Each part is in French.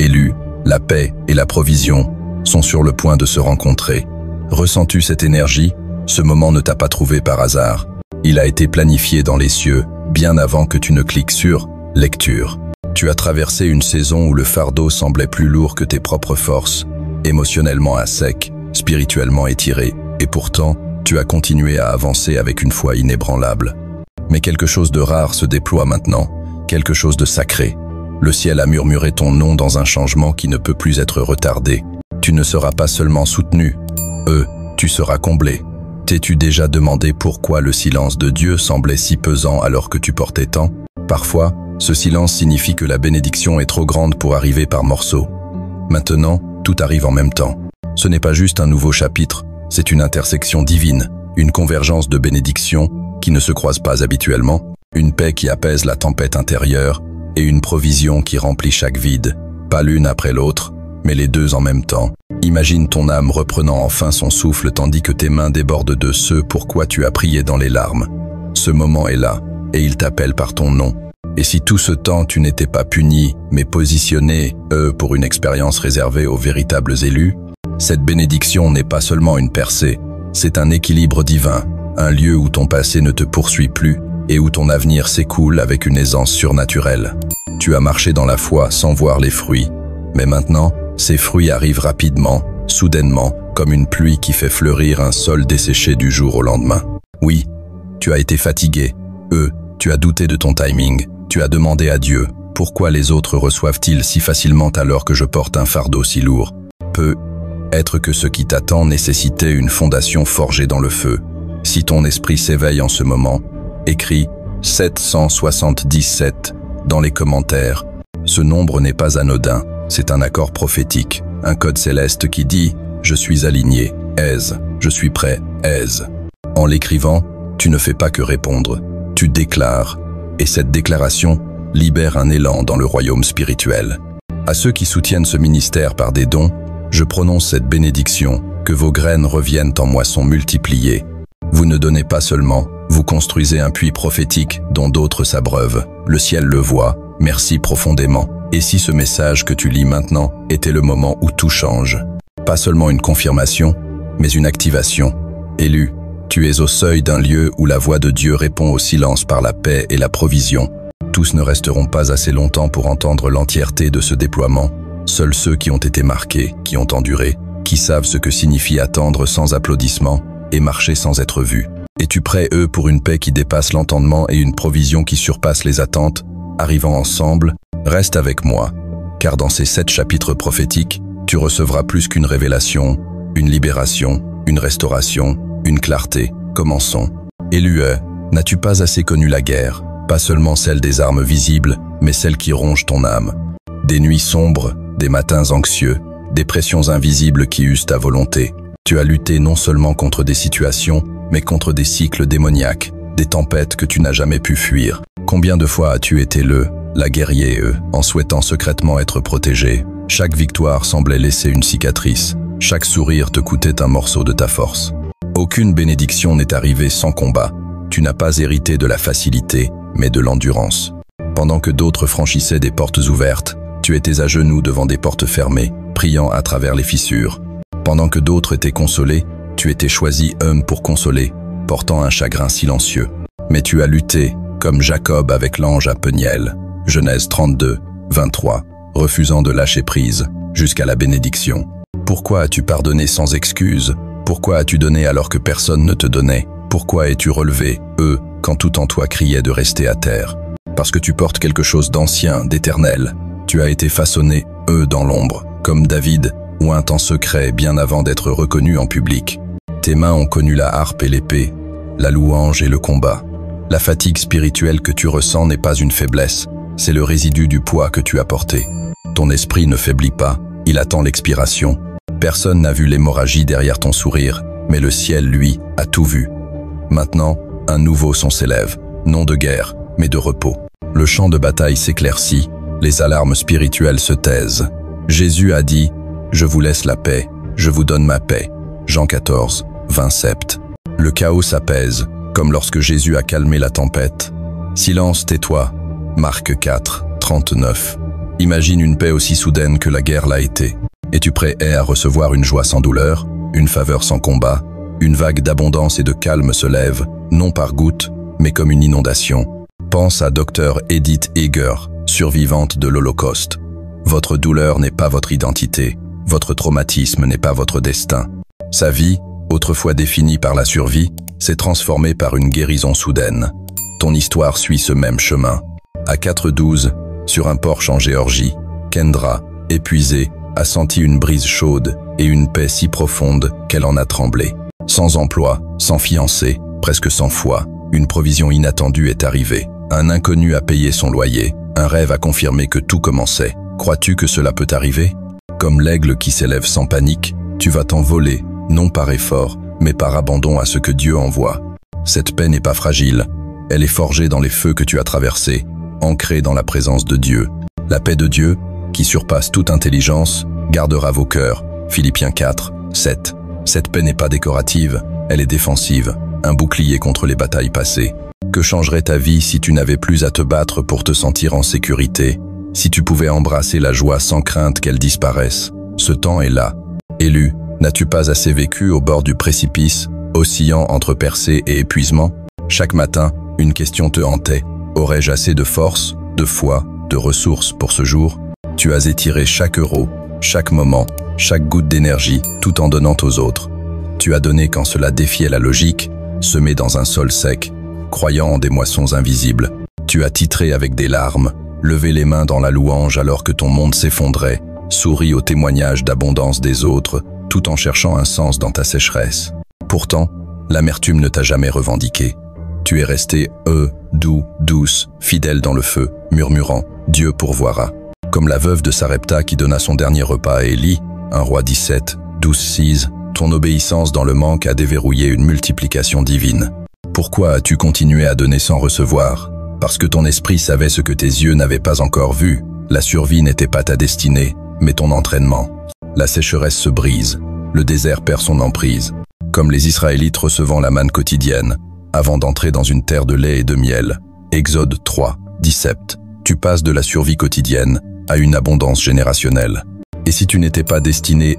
Élu, la paix et la provision sont sur le point de se rencontrer. Ressens-tu cette énergie? Ce moment ne t'a pas trouvé par hasard. Il a été planifié dans les cieux, bien avant que tu ne cliques sur « Lecture ». Tu as traversé une saison où le fardeau semblait plus lourd que tes propres forces, émotionnellement à sec, spirituellement étiré, et pourtant, tu as continué à avancer avec une foi inébranlable. Mais quelque chose de rare se déploie maintenant, quelque chose de sacré. Le ciel a murmuré ton nom dans un changement qui ne peut plus être retardé. Tu ne seras pas seulement soutenu, tu seras comblé. T'es-tu déjà demandé pourquoi le silence de Dieu semblait si pesant alors que tu portais tant? Parfois, ce silence signifie que la bénédiction est trop grande pour arriver par morceaux. Maintenant, tout arrive en même temps. Ce n'est pas juste un nouveau chapitre, c'est une intersection divine, une convergence de bénédictions qui ne se croisent pas habituellement, une paix qui apaise la tempête intérieure et une provision qui remplit chaque vide, pas l'une après l'autre, mais les deux en même temps. Imagine ton âme reprenant enfin son souffle tandis que tes mains débordent de ce pourquoi tu as prié dans les larmes. Ce moment est là, et il t'appelle par ton nom. Et si tout ce temps tu n'étais pas puni, mais positionné, pour une expérience réservée aux véritables élus, cette bénédiction n'est pas seulement une percée, c'est un équilibre divin, un lieu où ton passé ne te poursuit plus et où ton avenir s'écoule avec une aisance surnaturelle. Tu as marché dans la foi sans voir les fruits, mais maintenant, ces fruits arrivent rapidement, soudainement, comme une pluie qui fait fleurir un sol desséché du jour au lendemain. Oui, tu as été fatigué, tu as douté de ton timing, tu as demandé à Dieu, pourquoi les autres reçoivent-ils si facilement alors que je porte un fardeau si lourd? Peut-être que ce qui t'attend nécessitait une fondation forgée dans le feu. Si ton esprit s'éveille en ce moment, écris 777 dans les commentaires. Ce nombre n'est pas anodin, c'est un accord prophétique, un code céleste qui dit « Je suis aligné, je suis prêt, En l'écrivant, tu ne fais pas que répondre, tu déclares, et cette déclaration libère un élan dans le royaume spirituel. À ceux qui soutiennent ce ministère par des dons, je prononce cette bénédiction, que vos graines reviennent en moissons multipliées. Vous ne donnez pas seulement, vous construisez un puits prophétique dont d'autres s'abreuvent. Le ciel le voit, merci profondément. Et si ce message que tu lis maintenant était le moment où tout change? Pas seulement une confirmation, mais une activation. Élu, tu es au seuil d'un lieu où la voix de Dieu répond au silence par la paix et la provision. Tous ne resteront pas assez longtemps pour entendre l'entièreté de ce déploiement. Seuls ceux qui ont été marqués, qui ont enduré, qui savent ce que signifie attendre sans applaudissements et marcher sans être vus. Es-tu prêt, pour une paix qui dépasse l'entendement et une provision qui surpasse les attentes? Arrivant ensemble, reste avec moi, car dans ces 7 chapitres prophétiques, tu recevras plus qu'une révélation, une libération, une restauration, une clarté. Commençons. Élu, n'as-tu pas assez connu la guerre? Pas seulement celle des armes visibles, mais celle qui ronge ton âme. Des nuits sombres, des matins anxieux, des pressions invisibles qui usent ta volonté. Tu as lutté non seulement contre des situations, mais contre des cycles démoniaques, des tempêtes que tu n'as jamais pu fuir. Combien de fois as-tu été la guerrier, en souhaitant secrètement être protégé? Chaque victoire semblait laisser une cicatrice. Chaque sourire te coûtait un morceau de ta force. Aucune bénédiction n'est arrivée sans combat. Tu n'as pas hérité de la facilité, mais de l'endurance. Pendant que d'autres franchissaient des portes ouvertes, tu étais à genoux devant des portes fermées, priant à travers les fissures. Pendant que d'autres étaient consolés, tu étais choisi homme pour consoler, portant un chagrin silencieux. Mais tu as lutté, comme Jacob avec l'ange à Peniel. Genèse 32, 23, refusant de lâcher prise, jusqu'à la bénédiction. Pourquoi as-tu pardonné sans excuse? Pourquoi as-tu donné alors que personne ne te donnait? Pourquoi es-tu relevé, quand tout en toi criait de rester à terre? Parce que tu portes quelque chose d'ancien, d'éternel. Tu as été façonné, dans l'ombre, comme David, oint en secret bien avant d'être reconnu en public. Tes mains ont connu la harpe et l'épée, la louange et le combat. La fatigue spirituelle que tu ressens n'est pas une faiblesse, c'est le résidu du poids que tu as porté. Ton esprit ne faiblit pas, il attend l'expiration. Personne n'a vu l'hémorragie derrière ton sourire, mais le ciel, lui, a tout vu. Maintenant, un nouveau son s'élève, non de guerre, mais de repos. Le champ de bataille s'éclaircit, les alarmes spirituelles se taisent. Jésus a dit « Je vous laisse la paix, je vous donne ma paix ». Jean 14, 27. Le chaos s'apaise, comme lorsque Jésus a calmé la tempête. Silence, tais-toi. Marc 4, 39. Imagine une paix aussi soudaine que la guerre l'a été. Es-tu prêt à recevoir une joie sans douleur, une faveur sans combat? Une vague d'abondance et de calme se lève, non par gouttes, mais comme une inondation. Pense à Dr Edith Eger, survivante de l'Holocauste. Votre douleur n'est pas votre identité, votre traumatisme n'est pas votre destin. Sa vie, autrefois définie par la survie, s'est transformée par une guérison soudaine. Ton histoire suit ce même chemin. À 4:12, sur un porche en Géorgie, Kendra, épuisée, a senti une brise chaude et une paix si profonde qu'elle en a tremblé. Sans emploi, sans fiancé, presque sans foi, une provision inattendue est arrivée. Un inconnu a payé son loyer, un rêve a confirmé que tout commençait. Crois-tu que cela peut arriver? Comme l'aigle qui s'élève sans panique, tu vas t'envoler, non par effort, mais par abandon à ce que Dieu envoie. Cette paix n'est pas fragile, elle est forgée dans les feux que tu as traversés, ancrée dans la présence de Dieu. La paix de Dieu, qui surpasse toute intelligence, gardera vos cœurs. Philippiens 4, 7. Cette paix n'est pas décorative, elle est défensive, un bouclier contre les batailles passées. Que changerait ta vie si tu n'avais plus à te battre pour te sentir en sécurité, si tu pouvais embrasser la joie sans crainte qu'elle disparaisse? Ce temps est là. Élu, n'as-tu pas assez vécu au bord du précipice, oscillant entre percée et épuisement? Chaque matin, une question te hantait. Aurais-je assez de force, de foi, de ressources pour ce jour? Tu as étiré chaque euro, chaque moment, chaque goutte d'énergie, tout en donnant aux autres. Tu as donné quand cela défiait la logique, semé dans un sol sec, croyant en des moissons invisibles. Tu as titré avec des larmes, levé les mains dans la louange alors que ton monde s'effondrait, souri au témoignage d'abondance des autres, tout en cherchant un sens dans ta sécheresse. Pourtant, l'amertume ne t'a jamais revendiqué. Tu es resté doux, douce, fidèle dans le feu, murmurant « Dieu pourvoira ». Comme la veuve de Sarepta qui donna son dernier repas à Élie, 1 Roi 17, 12-6, ton obéissance dans le manque a déverrouillé une multiplication divine. Pourquoi as-tu continué à donner sans recevoir? Parce que ton esprit savait ce que tes yeux n'avaient pas encore vu. La survie n'était pas ta destinée, mais ton entraînement. La sécheresse se brise, le désert perd son emprise. Comme les Israélites recevant la manne quotidienne, avant d'entrer dans une terre de lait et de miel. Exode 3, 17. Tu passes de la survie quotidienne à une abondance générationnelle. Et si tu n'étais pas destiné,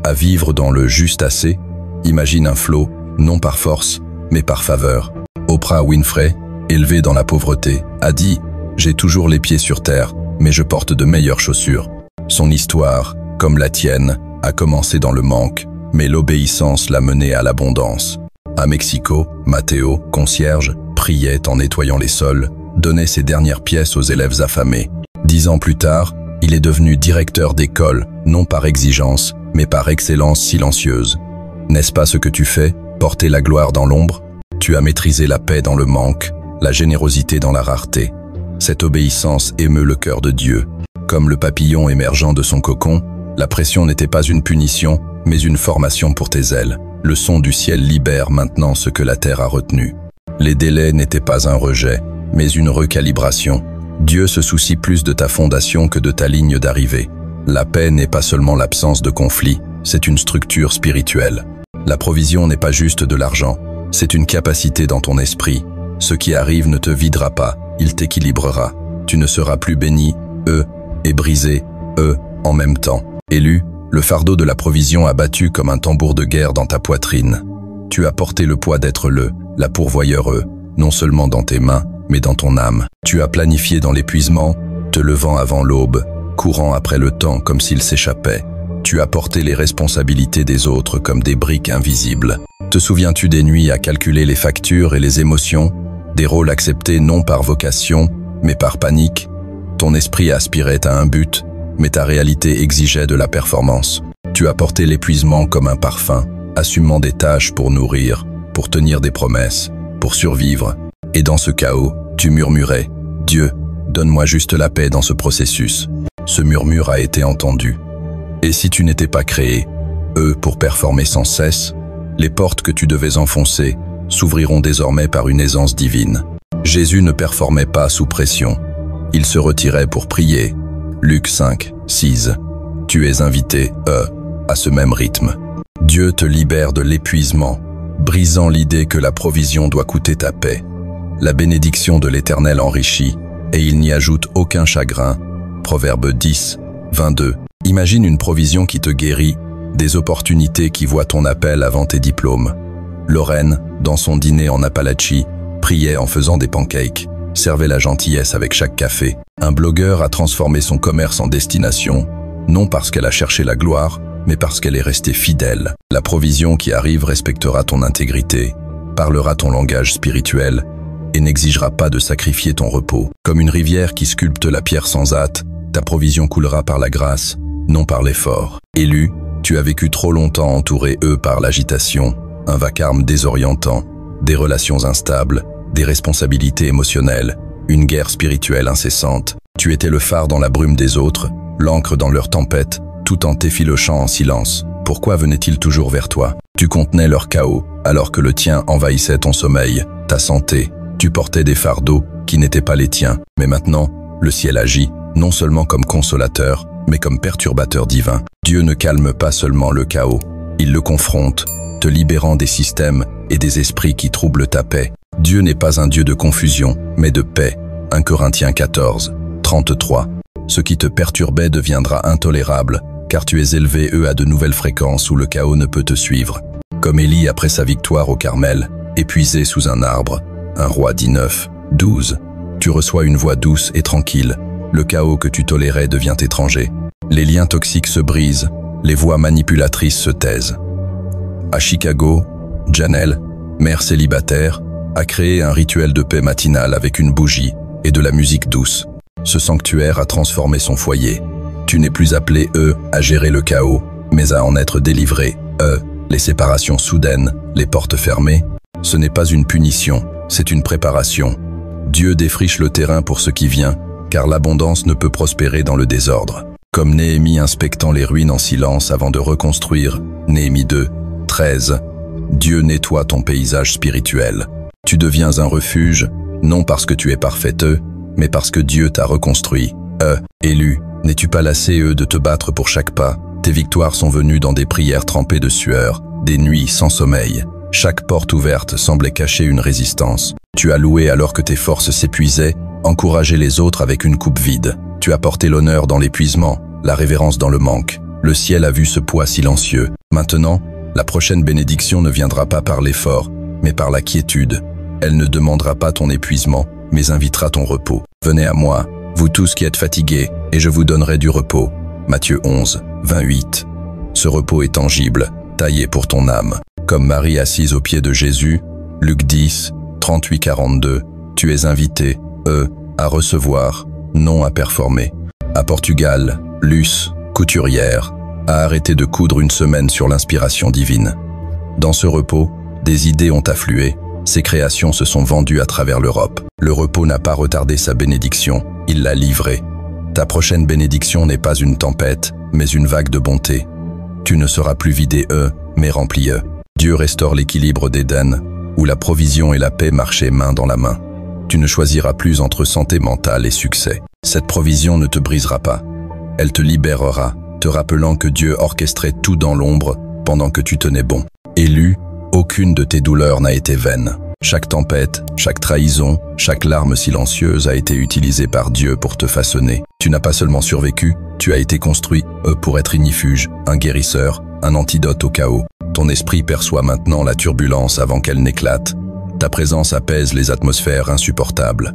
à vivre dans le juste assez, imagine un flot, non par force, mais par faveur. Oprah Winfrey, élevée dans la pauvreté, a dit « J'ai toujours les pieds sur terre, mais je porte de meilleures chaussures ». Son histoire, comme la tienne, a commencé dans le manque, mais l'obéissance l'a menée à l'abondance. À Mexico, Matteo, concierge, priait en nettoyant les sols, donnait ses dernières pièces aux élèves affamés. 10 ans plus tard, il est devenu directeur d'école, non par exigence, mais par excellence silencieuse. N'est-ce pas ce que tu fais, porter la gloire dans l'ombre? Tu as maîtrisé la paix dans le manque, la générosité dans la rareté. Cette obéissance émeut le cœur de Dieu. Comme le papillon émergeant de son cocon, la pression n'était pas une punition, mais une formation pour tes ailes. Le son du ciel libère maintenant ce que la terre a retenu. Les délais n'étaient pas un rejet, mais une recalibration. Dieu se soucie plus de ta fondation que de ta ligne d'arrivée. La paix n'est pas seulement l'absence de conflit, c'est une structure spirituelle. La provision n'est pas juste de l'argent, c'est une capacité dans ton esprit. Ce qui arrive ne te videra pas, il t'équilibrera. Tu ne seras plus béni, et brisé, en même temps. Élu, le fardeau de la provision a battu comme un tambour de guerre dans ta poitrine. Tu as porté le poids d'être la pourvoyeur, non seulement dans tes mains, mais dans ton âme. Tu as planifié dans l'épuisement, te levant avant l'aube, courant après le temps comme s'il s'échappait. Tu as porté les responsabilités des autres comme des briques invisibles. Te souviens-tu des nuits à calculer les factures et les émotions, des rôles acceptés non par vocation, mais par panique? Ton esprit aspirait à un but, mais ta réalité exigeait de la performance. Tu as porté l'épuisement comme un parfum, assumant des tâches pour nourrir, pour tenir des promesses, pour survivre. Et dans ce chaos, tu murmurais « Dieu, donne-moi juste la paix dans ce processus ». Ce murmure a été entendu. Et si tu n'étais pas créé, pour performer sans cesse, les portes que tu devais enfoncer s'ouvriront désormais par une aisance divine. Jésus ne performait pas sous pression. Il se retirait pour prier. Luc 5, 6. Tu es invité, à ce même rythme. Dieu te libère de l'épuisement, brisant l'idée que la provision doit coûter ta paix. La bénédiction de l'Éternel enrichit, et il n'y ajoute aucun chagrin. Proverbe 10, 22. Imagine une provision qui te guérit, des opportunités qui voient ton appel avant tes diplômes. Lorraine, dans son dîner en Appalachie, priait en faisant des pancakes, servait la gentillesse avec chaque café. Un blogueur a transformé son commerce en destination, non parce qu'elle a cherché la gloire, mais parce qu'elle est restée fidèle. La provision qui arrive respectera ton intégrité, parlera ton langage spirituel et n'exigera pas de sacrifier ton repos. Comme une rivière qui sculpte la pierre sans hâte, ta provision coulera par la grâce, non par l'effort. Élu, tu as vécu trop longtemps entouré par l'agitation, un vacarme désorientant, des relations instables, des responsabilités émotionnelles, une guerre spirituelle incessante. Tu étais le phare dans la brume des autres, l'ancre dans leur tempête, tout en t'effilochant en silence. Pourquoi venaient-ils toujours vers toi? Tu contenais leur chaos, alors que le tien envahissait ton sommeil, ta santé. Tu portais des fardeaux qui n'étaient pas les tiens. Mais maintenant, le ciel agit, non seulement comme consolateur, mais comme perturbateur divin. Dieu ne calme pas seulement le chaos, il le confronte, te libérant des systèmes et des esprits qui troublent ta paix. Dieu n'est pas un Dieu de confusion, mais de paix. 1 Corinthiens 14, 33. Ce qui te perturbait deviendra intolérable, car tu es élevé à de nouvelles fréquences où le chaos ne peut te suivre. Comme Élie après sa victoire au Carmel, épuisé sous un arbre, 1 Roi 19, 12. Tu reçois une voix douce et tranquille. Le chaos que tu tolérais devient étranger. Les liens toxiques se brisent, les voix manipulatrices se taisent. À Chicago, Janelle, mère célibataire, a créé un rituel de paix matinale avec une bougie et de la musique douce. Ce sanctuaire a transformé son foyer. Tu n'es plus appelé, à gérer le chaos, mais à en être délivré, les séparations soudaines, les portes fermées. Ce n'est pas une punition, c'est une préparation. Dieu défriche le terrain pour ce qui vient, car l'abondance ne peut prospérer dans le désordre. Comme Néhémie inspectant les ruines en silence avant de reconstruire, Néhémie 2, 13. Dieu nettoie ton paysage spirituel. Tu deviens un refuge, non parce que tu es parfaiteux, mais parce que Dieu t'a reconstruit. Élu, n'es-tu pas lassé de te battre pour chaque pas? Tes victoires sont venues dans des prières trempées de sueur, des nuits sans sommeil. Chaque porte ouverte semblait cacher une résistance. Tu as loué alors que tes forces s'épuisaient, encouragé les autres avec une coupe vide. Tu as porté l'honneur dans l'épuisement, la révérence dans le manque. Le ciel a vu ce poids silencieux. Maintenant, la prochaine bénédiction ne viendra pas par l'effort, mais par la quiétude. Elle ne demandera pas ton épuisement, mais invitera ton repos. Venez à moi, vous tous qui êtes fatigués, et je vous donnerai du repos. Matthieu 11, 28. Ce repos est tangible, taillé pour ton âme. Comme Marie assise aux pieds de Jésus, Luc 10, 38-42, tu es invité, à recevoir, non à performer. À Portugal, Luce, couturière, a arrêté de coudre une semaine sur l'inspiration divine. Dans ce repos, des idées ont afflué, ses créations se sont vendues à travers l'Europe. Le repos n'a pas retardé sa bénédiction, il l'a livrée. Ta prochaine bénédiction n'est pas une tempête, mais une vague de bonté. Tu ne seras plus vidé mais rempli Dieu restaure l'équilibre d'Éden, où la provision et la paix marchaient main dans la main. Tu ne choisiras plus entre santé mentale et succès. Cette provision ne te brisera pas. Elle te libérera, te rappelant que Dieu orchestrait tout dans l'ombre pendant que tu tenais bon. Élu, aucune de tes douleurs n'a été vaine. Chaque tempête, chaque trahison, chaque larme silencieuse a été utilisée par Dieu pour te façonner. Tu n'as pas seulement survécu, tu as été construit pour être ignifuge, un guérisseur, un antidote au chaos. Ton esprit perçoit maintenant la turbulence avant qu'elle n'éclate. Ta présence apaise les atmosphères insupportables.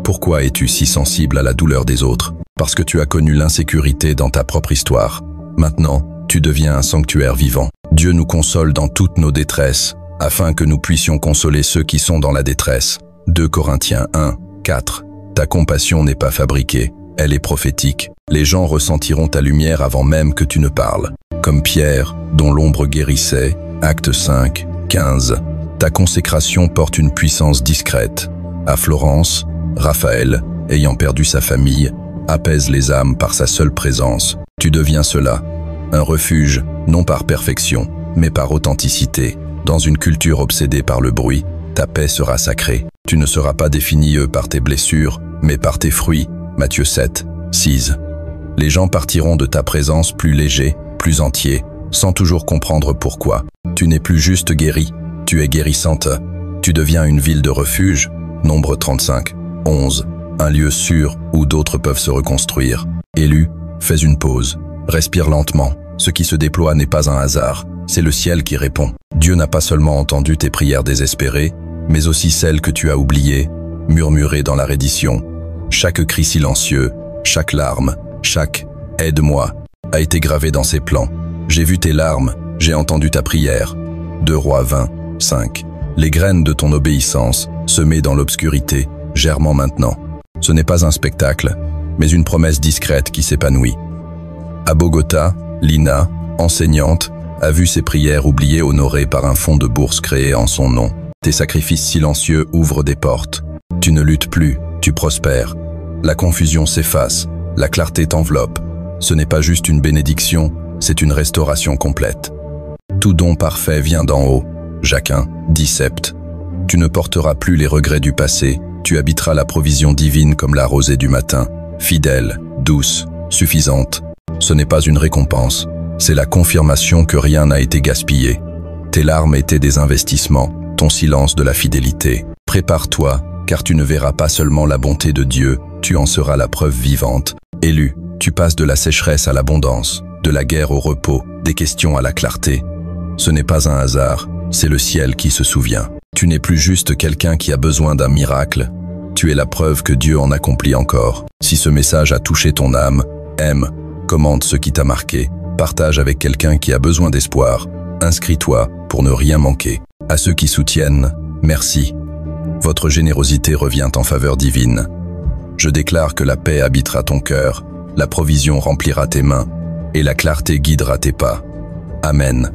Pourquoi es-tu si sensible à la douleur des autres? Parce que tu as connu l'insécurité dans ta propre histoire. Maintenant, tu deviens un sanctuaire vivant. Dieu nous console dans toutes nos détresses, afin que nous puissions consoler ceux qui sont dans la détresse. 2 Corinthiens 1, 4. Ta compassion n'est pas fabriquée, elle est prophétique. Les gens ressentiront ta lumière avant même que tu ne parles. Comme Pierre, dont l'ombre guérissait, Actes 5, 15. Ta consécration porte une puissance discrète. À Florence, Raphaël, ayant perdu sa famille, apaise les âmes par sa seule présence. Tu deviens cela, un refuge, non par perfection, mais par authenticité. Dans une culture obsédée par le bruit, ta paix sera sacrée. Tu ne seras pas défini par tes blessures, mais par tes fruits. Matthieu 7, 6. Les gens partiront de ta présence plus légers, plus entiers, sans toujours comprendre pourquoi. Tu n'es plus juste guéri, tu es guérissante. Tu deviens une ville de refuge. Nombre 35, 11. un lieu sûr où d'autres peuvent se reconstruire. Élu, fais une pause, respire lentement. Ce qui se déploie n'est pas un hasard, c'est le ciel qui répond. Dieu n'a pas seulement entendu tes prières désespérées, mais aussi celles que tu as oubliées, murmurées dans la reddition. Chaque cri silencieux, chaque larme, chaque « aide-moi » a été gravé dans ses plans. J'ai vu tes larmes, j'ai entendu ta prière. 2 Rois 20, 5. Les graines de ton obéissance, semées dans l'obscurité, germent maintenant. Ce n'est pas un spectacle, mais une promesse discrète qui s'épanouit. À Bogota, Lina, enseignante, a vu ses prières oubliées honorées par un fonds de bourse créé en son nom. Tes sacrifices silencieux ouvrent des portes. Tu ne luttes plus, tu prospères. La confusion s'efface, la clarté t'enveloppe. Ce n'est pas juste une bénédiction, c'est une restauration complète. Tout don parfait vient d'en haut. Jacquin, 10 Sept. Tu ne porteras plus les regrets du passé, tu habiteras la provision divine comme la rosée du matin, fidèle, douce, suffisante. Ce n'est pas une récompense, c'est la confirmation que rien n'a été gaspillé. Tes larmes étaient des investissements, ton silence de la fidélité. Prépare-toi, car tu ne verras pas seulement la bonté de Dieu, tu en seras la preuve vivante. Élu, tu passes de la sécheresse à l'abondance, de la guerre au repos, des questions à la clarté. Ce n'est pas un hasard, c'est le ciel qui se souvient. Tu n'es plus juste quelqu'un qui a besoin d'un miracle, tu es la preuve que Dieu en accomplit encore. Si ce message a touché ton âme, aime, commente ce qui t'a marqué, partage avec quelqu'un qui a besoin d'espoir, inscris-toi pour ne rien manquer. À ceux qui soutiennent, merci. Votre générosité revient en faveur divine. Je déclare que la paix habitera ton cœur, la provision remplira tes mains, et la clarté guidera tes pas. Amen.